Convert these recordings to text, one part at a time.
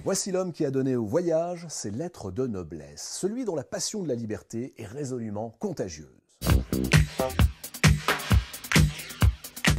Voici l'homme qui a donné au voyage ses lettres de noblesse, celui dont la passion de la liberté est résolument contagieuse.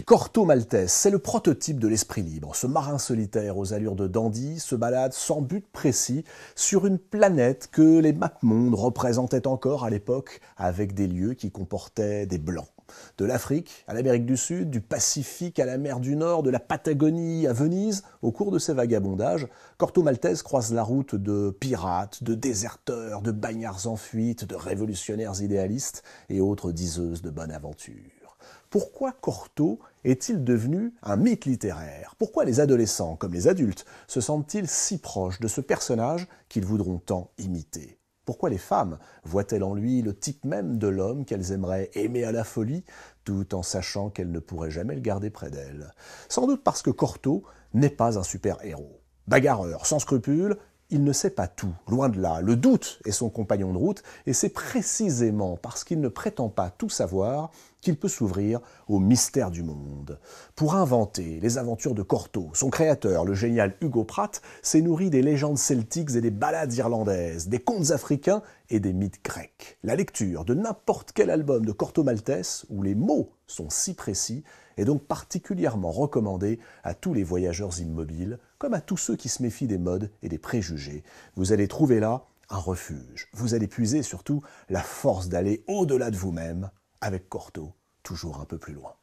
Corto Maltese, c'est le prototype de l'esprit libre. Ce marin solitaire aux allures de dandy se balade sans but précis sur une planète que les mapmondes représentaient encore à l'époque avec des lieux qui comportaient des blancs. De l'Afrique à l'Amérique du Sud, du Pacifique à la mer du Nord, de la Patagonie à Venise, au cours de ses vagabondages, Corto Maltese croise la route de pirates, de déserteurs, de bagnards en fuite, de révolutionnaires idéalistes et autres diseuses de bonne aventure. Pourquoi Corto est-il devenu un mythe littéraire? Pourquoi les adolescents, comme les adultes, se sentent-ils si proches de ce personnage qu'ils voudront tant imiter? Pourquoi les femmes voient-elles en lui le type même de l'homme qu'elles aimeraient aimer à la folie, tout en sachant qu'elles ne pourraient jamais le garder près d'elles? Sans doute parce que Corto n'est pas un super-héros. Bagarreur, sans scrupules, il ne sait pas tout, loin de là. Le doute est son compagnon de route, et c'est précisément parce qu'il ne prétend pas tout savoir qu'il peut s'ouvrir au mystère du monde. Pour inventer les aventures de Corto, son créateur, le génial Hugo Pratt, s'est nourri des légendes celtiques et des ballades irlandaises, des contes africains et des mythes grecs. La lecture de n'importe quel album de Corto Maltese, où les mots sont si précis, est donc particulièrement recommandée à tous les voyageurs immobiles, comme à tous ceux qui se méfient des modes et des préjugés. Vous allez trouver là un refuge. Vous allez puiser surtout la force d'aller au-delà de vous-même, avec Corto, toujours un peu plus loin.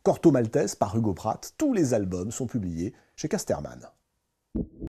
Corto Maltese par Hugo Pratt, tous les albums sont publiés chez Casterman.